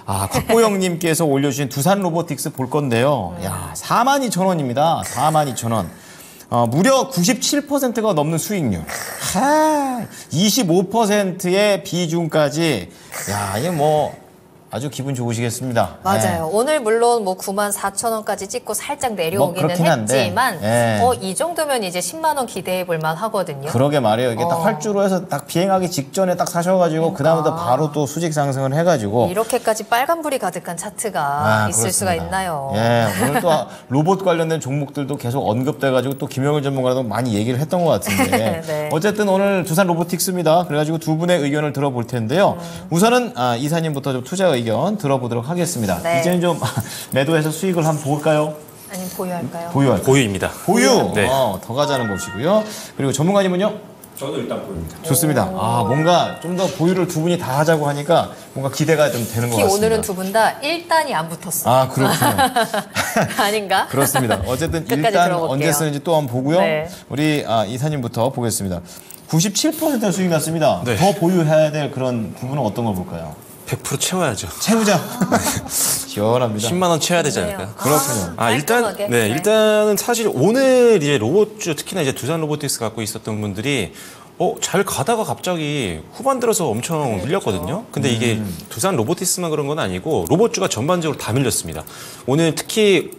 곽보영님께서 올려주신 두산 로보틱스 볼 건데요. 야, 42,000원입니다. 42,000원. 무려 97%가 넘는 수익률. 25%의 비중까지. 야, 이게 뭐 아주 기분 좋으시겠습니다. 맞아요. 네. 오늘 물론 뭐 94,000원까지 찍고 살짝 내려오기는 했지만 이 정도면 이제 10만 원 기대해 볼 만 하거든요. 그러게 말이에요. 이게 딱 활주로 해서 딱 비행하기 직전에 딱 사셔가지고 그다음부터 바로 또 수직 상승을 해가지고 이렇게까지 빨간불이 가득한 차트가 있을 수가 있나요? 예, 오늘 또 로봇 관련된 종목들도 계속 언급돼가지고 또 김영일 전문가도 많이 얘기를 했던 것 같은데 네. 어쨌든 오늘 두산 로보틱스입니다. 그래가지고 두 분의 의견을 들어볼 텐데요. 우선은 이사님부터 좀 투자 의견 들어보도록 하겠습니다. 네. 이제는 좀 매도해서 수익을 한번 볼까요? 아니면 보유할까요? 보유할까요? 보유입니다. 보유! 네. 더 가자는 것이고요. 그리고 전문가님은요? 저도 일단 보유입니다. 좋습니다. 뭔가 좀 더 보유를 두 분이 다 하자고 하니까 뭔가 기대가 좀 되는 것 특히 같습니다. 오늘은 두 분 다 1단이 안 붙었어요. 그렇군요. 아닌가? 그렇습니다. 어쨌든 끝까지 일단 들어볼게요. 언제 쓰는지 또 한번 보고요. 네. 우리 이사님부터 보겠습니다. 97% 수익 났습니다. 네. 더 보유해야 될 그런 부분은 어떤 걸 볼까요? 100% 채워야죠. 채우자. 시원합니다. 10만 원 채워야 되지 않을까요? 그렇군요. 깔끔하게. 네, 일단은 사실 오늘 이제 로봇주 특히나 이제 두산 로보틱스 갖고 있었던 분들이 잘 가다가 갑자기 후반 들어서 엄청 밀렸거든요. 근데 이게 두산 로보틱스만 그런 건 아니고 로봇주가 전반적으로 다 밀렸습니다. 오늘 특히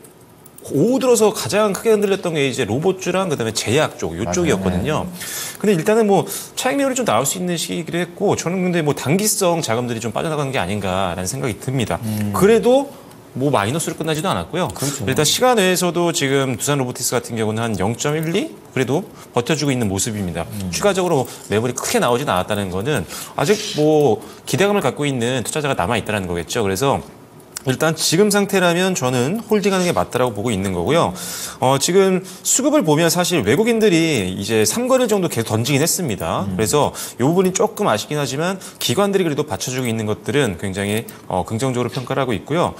오후 들어서 가장 크게 흔들렸던 게 이제 로봇주랑 그다음에 제약 쪽 이쪽이었거든요. 근데 일단은 뭐 차익 매물이 좀 나올 수 있는 시기기도 했고 저는 근데 뭐 단기성 자금들이 좀 빠져나가는 게 아닌가라는 생각이 듭니다. 그래도 뭐 마이너스로 끝나지도 않았고요. 그렇죠. 일단 시간 외에서도 지금 두산 로보틱스 같은 경우는 한 0.12 그래도 버텨주고 있는 모습입니다. 추가적으로 매물이 크게 나오진 않았다는 거는 아직 뭐 기대감을 갖고 있는 투자자가 남아 있다는 거겠죠. 그래서 일단 지금 상태라면 저는 홀딩하는 게 맞다라고 보고 있는 거고요. 지금 수급을 보면 사실 외국인들이 이제 3거래일 정도 계속 던지긴 했습니다. 그래서 이 부분이 조금 아쉽긴 하지만 기관들이 그래도 받쳐주고 있는 것들은 굉장히 긍정적으로 평가를 하고 있고요.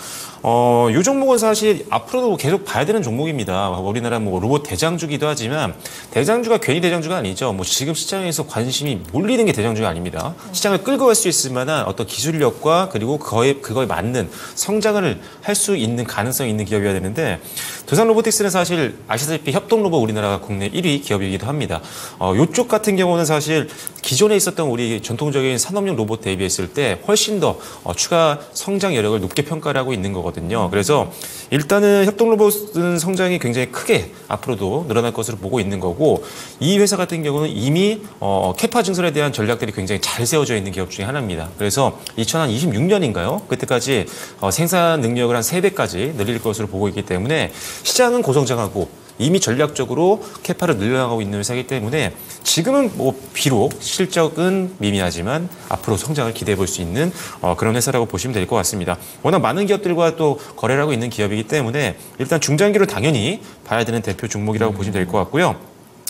이 종목은 사실 앞으로도 계속 봐야 되는 종목입니다. 우리나라 뭐 로봇 대장주기도 하지만 대장주가 괜히 대장주가 아니죠. 뭐 지금 시장에서 관심이 몰리는 게 대장주가 아닙니다. 시장을 끌고 갈 수 있을 만한 어떤 기술력과 그리고 그거에 맞는 성장을 할 수 있는 가능성이 있는 기업이어야 되는데 두산 로보틱스는 사실 아시다시피 협동로봇 우리나라가 국내 1위 기업이기도 합니다. 이쪽 같은 경우는 사실 기존에 있었던 우리 전통적인 산업용 로봇 대비했을 때 훨씬 더 추가 성장 여력을 높게 평가를 하고 있는 거거든요. 그래서 일단은 협동로봇은 성장이 굉장히 크게 앞으로도 늘어날 것으로 보고 있는 거고 이 회사 같은 경우는 이미 캐파 증설에 대한 전략들이 굉장히 잘 세워져 있는 기업 중에 하나입니다. 그래서 2026년인가요? 그때까지 생산 능력을 한 3배까지 늘릴 것으로 보고 있기 때문에 시장은 고성장하고 이미 전략적으로 캐파를 늘려나가고 있는 회사이기 때문에 지금은 뭐 비록 실적은 미미하지만 앞으로 성장을 기대해 볼 수 있는 그런 회사라고 보시면 될 것 같습니다. 워낙 많은 기업들과 또 거래를 하고 있는 기업이기 때문에 일단 중장기로 당연히 봐야 되는 대표 종목이라고 보시면 될 것 같고요.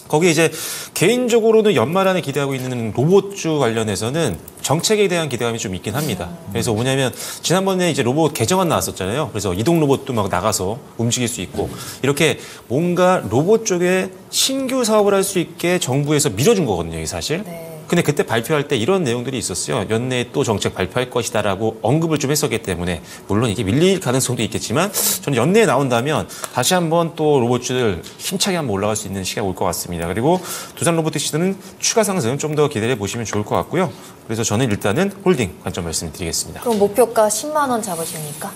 거기 이제 개인적으로는 연말 안에 기대하고 있는 로봇주 관련해서는 정책에 대한 기대감이 좀 있긴 합니다. 그래서 뭐냐면 지난번에 이제 로봇 개정안 나왔었잖아요. 그래서 이동 로봇도 막 나가서 움직일 수 있고 이렇게 뭔가 로봇 쪽에 신규 사업을 할 수 있게 정부에서 밀어준 거거든요, 이게 사실. 네. 근데 그때 발표할 때 이런 내용들이 있었어요. 연내에 또 정책 발표할 것이다라고 언급을 좀 했었기 때문에 물론 이게 밀릴 가능성도 있겠지만 저는 연내에 나온다면 다시 한번 또 로봇주들 힘차게 한번 올라갈 수 있는 시기가 올 것 같습니다. 그리고 두산 로보틱스는 추가 상승 좀 더 기대해 보시면 좋을 것 같고요. 그래서 저는 일단은 홀딩 관점 말씀드리겠습니다. 그럼 목표가 10만 원 잡으십니까?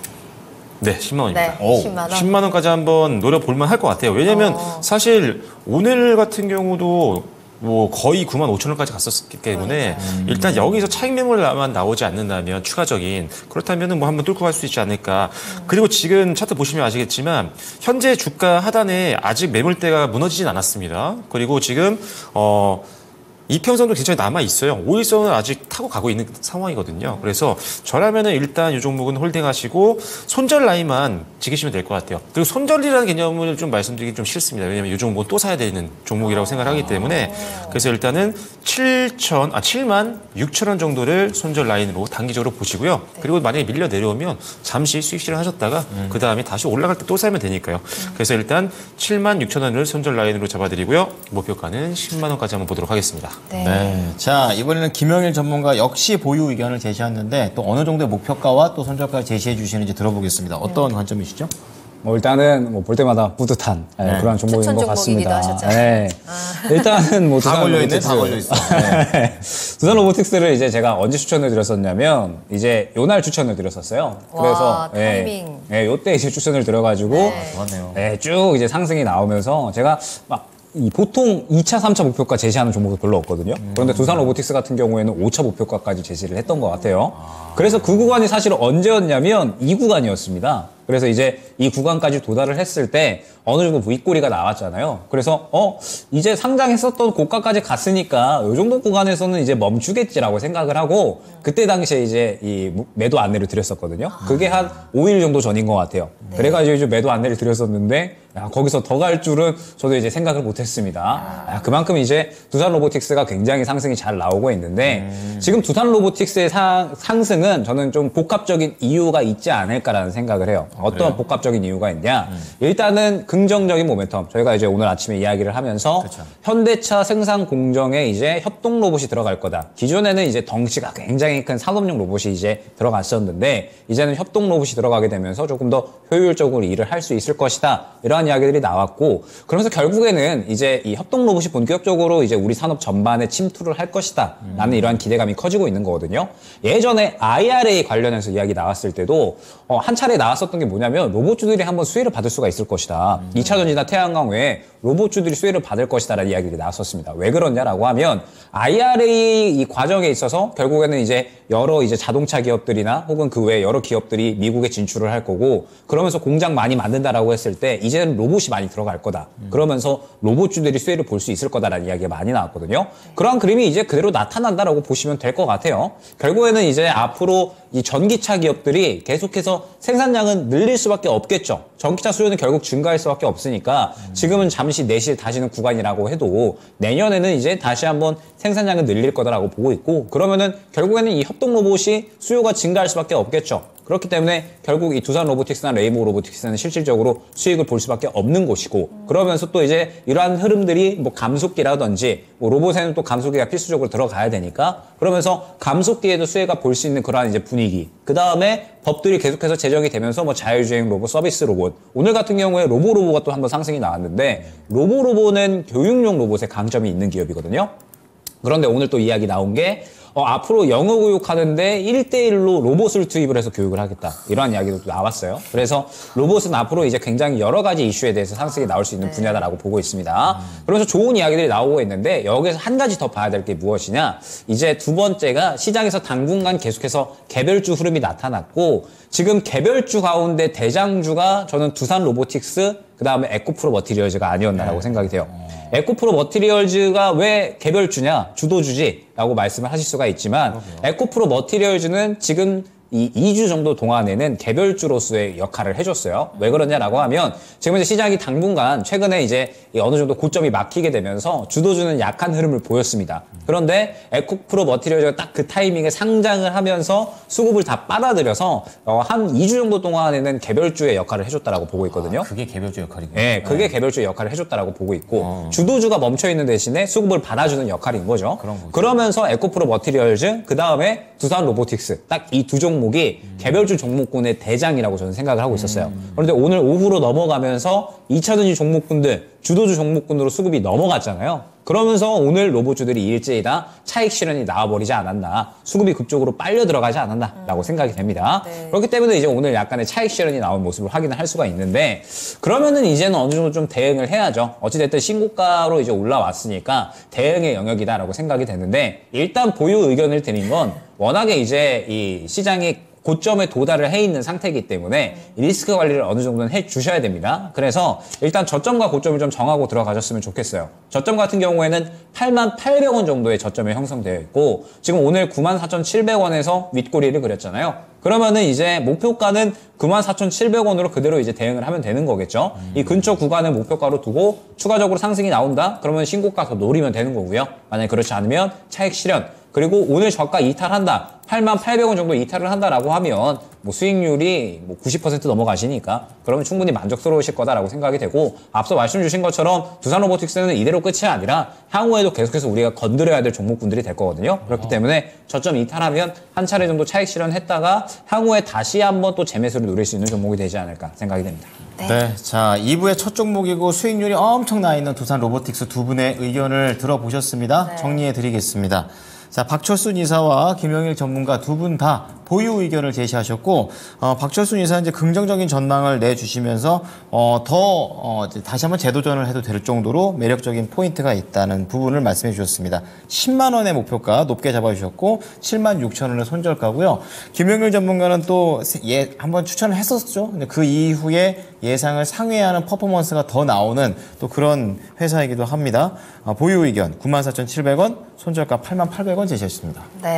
네, 10만 원입니다. 네, 10만 원. 10만 원까지 한번 노려볼만 할 것 같아요. 왜냐하면 사실 오늘 같은 경우도 뭐 거의 9만 5천 원까지 갔었기 때문에 일단 여기서 차익 매물만 나오지 않는다면 추가적인 그렇다면은 뭐 한번 뚫고 갈 수 있지 않을까. 그리고 지금 차트 보시면 아시겠지만 현재 주가 하단에 아직 매물대가 무너지진 않았습니다. 그리고 지금 이평선도 굉장히 남아 있어요. 5일선은 아직 타고 가고 있는 상황이거든요. 그래서 저라면은 일단 이 종목은 홀딩하시고 손절 라인만 지키시면 될 것 같아요. 그리고 손절이라는 개념을 좀 말씀드리기 좀 싫습니다. 왜냐하면 이 종목은 또 사야 되는 종목이라고 생각하기 때문에 그래서 일단은 7만 6천 원 정도를 손절 라인으로 단기적으로 보시고요. 그리고 만약에 밀려 내려오면 잠시 수익 실현하셨다가 그 다음에 다시 올라갈 때 또 사면 되니까요. 그래서 일단 7만 6천 원을 손절 라인으로 잡아드리고요. 목표가는 10만 원까지 한번 보도록 하겠습니다. 네. 자, 이번에는 김영일 전문가 역시 보유 의견을 제시했는데 또 어느 정도의 목표가와 또 손절가를 제시해 주시는지 들어보겠습니다. 어떤 관점이시죠? 뭐 일단은 뭐 볼 때마다 뿌듯한 그런 종목인 것 같습니다. 네. 일단은 뭐 다 걸려 있네, 다 걸려 있어. 네. 두산 로보틱스를 이제 제가 언제 추천을 드렸었냐면 이제 요날 추천을 드렸었어요. 와, 타이밍. 네, 요때 이제 추천을 드려가지고 네, 쭉 이제 상승이 나오면서 제가 막 보통 2차, 3차 목표가 제시하는 종목이 별로 없거든요. 그런데 두산 로보틱스 같은 경우에는 5차 목표가까지 제시를 했던 것 같아요. 그래서 그 구간이 사실 언제였냐면 이 구간이었습니다. 그래서 이제 이 구간까지 도달을 했을 때 어느 정도 윗꼬리가 나왔잖아요. 그래서 이제 상장했었던 고가까지 갔으니까 이 정도 구간에서는 이제 멈추겠지라고 생각을 하고 그때 당시에 이제 이 매도 안내를 드렸었거든요. 그게 한 5일 정도 전인 것 같아요. 그래가지고 이제 매도 안내를 드렸었는데 거기서 더 갈 줄은 저도 이제 생각을 못했습니다. 그만큼 이제 두산 로보틱스가 굉장히 상승이 잘 나오고 있는데 지금 두산 로보틱스의 상승은 저는 좀 복합적인 이유가 있지 않을까라는 생각을 해요. 어떤 그래요? 복합적인 이유가 있냐? 일단은 긍정적인 모멘텀. 저희가 이제 오늘 아침에 이야기를 하면서 그쵸. 현대차 생산 공정에 이제 협동 로봇이 들어갈 거다. 기존에는 이제 덩치가 굉장히 큰 산업용 로봇이 이제 들어갔었는데 이제는 협동 로봇이 들어가게 되면서 조금 더 효율적으로 일을 할 수 있을 것이다. 이러한 이야기들이 나왔고 그러면서 결국에는 이제 이 협동 로봇이 본격적으로 이제 우리 산업 전반에 침투를 할 것이다. 라는 이러한 기대감이 커지고 있는 거거든요. 예전에 IRA 관련해서 이야기 나왔을 때도 한 차례 나왔었던 게 뭐냐면 로봇주들이 한번 수혜를 받을 수가 있을 것이다. 2차 전지나 태양광 외에 로봇주들이 수혜를 받을 것이다 라는 이야기가 나왔었습니다. 왜 그러냐라고 하면 IRA 이 과정에 있어서 결국에는 이제 여러 이제 자동차 기업들이나 혹은 그 외에 여러 기업들이 미국에 진출을 할 거고 그러면서 공장 많이 만든다라고 했을 때 이제는 로봇이 많이 들어갈 거다. 그러면서 로봇주들이 수혜를 볼 수 있을 거다라는 이야기가 많이 나왔거든요. 그러한 그림이 이제 그대로 나타난다라고 보시면 될 것 같아요. 결국에는 이제 앞으로 이 전기차 기업들이 계속해서 생산량은 늘릴 수밖에 없겠죠. 전기차 수요는 결국 증가할 수밖에 없으니까 지금은 잠시 내실 다시는 구간이라고 해도 내년에는 이제 다시 한번 생산량은 늘릴 거다라고 보고 있고 그러면은 결국에는 이 협동 로봇이 수요가 증가할 수밖에 없겠죠. 그렇기 때문에 결국 이 두산 로보틱스나 레이모 로보틱스는 실질적으로 수익을 볼 수밖에 없는 곳이고 그러면서 또 이제 이러한 흐름들이 뭐 감속기라든지 뭐 로봇에는 또 감속기가 필수적으로 들어가야 되니까 그러면서 감속기에도 수혜가 볼 수 있는 그러한 이제 분위기 그 다음에 법들이 계속해서 제정이 되면서 뭐 자율주행 로봇, 서비스 로봇 오늘 같은 경우에 로보가 또 한번 상승이 나왔는데 로보는 교육용 로봇에 강점이 있는 기업이거든요. 그런데 오늘 또 이야기 나온 게 앞으로 영어 교육하는데 1대1로 로봇을 투입을 해서 교육을 하겠다. 이러한 이야기도 또 나왔어요. 그래서 로봇은 앞으로 이제 굉장히 여러 가지 이슈에 대해서 상승이 나올 수 있는 분야다라고 보고 있습니다. 그러면서 좋은 이야기들이 나오고 있는데 여기서 한 가지 더 봐야 될 게 무엇이냐. 이제 두 번째가 시장에서 당분간 계속해서 개별주 흐름이 나타났고 지금 개별주 가운데 대장주가 저는 두산 로보틱스 그다음에 에코프로 머티리얼즈가 아니었나라고 생각이 돼요. 에코프로 머티리얼즈가 왜 개별주냐, 주도주지라고 말씀을 하실 수가 있지만 에코프로 머티리얼즈는 지금 이 2주 정도 동안에는 개별주로서의 역할을 해줬어요. 왜 그러냐라고 하면 지금 이제 시장이 당분간 최근에 이제 어느 정도 고점이 막히게 되면서 주도주는 약한 흐름을 보였습니다. 그런데 에코프로 머티리얼즈가 딱 그 타이밍에 상장을 하면서 수급을 다 빨아들여서 한 2주 정도 동안에는 개별주의 역할을 해줬다라고 보고 있거든요. 그게 개별주 역할이군요. 네, 그게 개별주의 역할을 해줬다라고 보고 있고 주도주가 멈춰있는 대신에 수급을 받아주는 역할인 거죠. 그러면서 에코프로 머티리얼즈 그 다음에 두산 로보틱스 딱 이 두 종목이 개별주 종목군의 대장이라고 저는 생각을 하고 있었어요. 그런데 오늘 오후로 넘어가면서 2차전지 종목군들 주도주 종목군으로 수급이 넘어갔잖아요. 그러면서 오늘 로봇주들이 일제히 다 차익 실현이 나와버리지 않았나, 수급이 그쪽으로 빨려 들어가지 않았나라고 생각이 됩니다. 네. 그렇기 때문에 이제 오늘 약간의 차익 실현이 나온 모습을 확인을 할 수가 있는데, 그러면은 이제는 어느 정도 좀 대응을 해야죠. 어찌됐든 신고가로 이제 올라왔으니까 대응의 영역이다라고 생각이 되는데, 일단 보유 의견을 드린 건 워낙에 이제 이 시장이 고점에 도달을 해 있는 상태이기 때문에 리스크 관리를 어느 정도는 해 주셔야 됩니다. 그래서 일단 저점과 고점을 좀 정하고 들어가셨으면 좋겠어요. 저점 같은 경우에는 88,800원 정도의 저점이 형성되어 있고 지금 오늘 94,700원에서 윗꼬리를 그렸잖아요. 그러면은 이제 목표가는 94,700원으로 그대로 이제 대응을 하면 되는 거겠죠. 이 근처 구간을 목표가로 두고 추가적으로 상승이 나온다? 그러면 신고가 더 노리면 되는 거고요. 만약에 그렇지 않으면 차익 실현 그리고 오늘 저가 이탈한다. 88,000원 정도 이탈을 한다라고 하면 뭐 수익률이 뭐 90% 넘어가시니까 그러면 충분히 만족스러우실 거다라고 생각이 되고 앞서 말씀 주신 것처럼 두산로보틱스는 이대로 끝이 아니라 향후에도 계속해서 우리가 건드려야 될 종목군들이 될 거거든요. 그렇기 때문에 저점 이탈하면 한 차례 정도 차익 실현했다가 향후에 다시 한번 또 재매수를 누릴 수 있는 종목이 되지 않을까 생각이 됩니다. 네. 자, 2부의 첫 종목이고 수익률이 엄청 나 있는 두산로보틱스 두 분의 의견을 들어보셨습니다. 네. 정리해 드리겠습니다. 자, 박철순 이사와 김영일 전문가 두 분 다 보유 의견을 제시하셨고, 박철순 이사는 이제 긍정적인 전망을 내주시면서, 다시 한번 재도전을 해도 될 정도로 매력적인 포인트가 있다는 부분을 말씀해 주셨습니다. 10만 원의 목표가 높게 잡아주셨고, 76,000원의 손절가고요. 김영일 전문가는 또, 한번 추천을 했었죠. 근데 그 이후에 예상을 상회하는 퍼포먼스가 더 나오는 또 그런 회사이기도 합니다. 보유 의견 94,700원, 손절가 88,800원 제시했습니다. 네.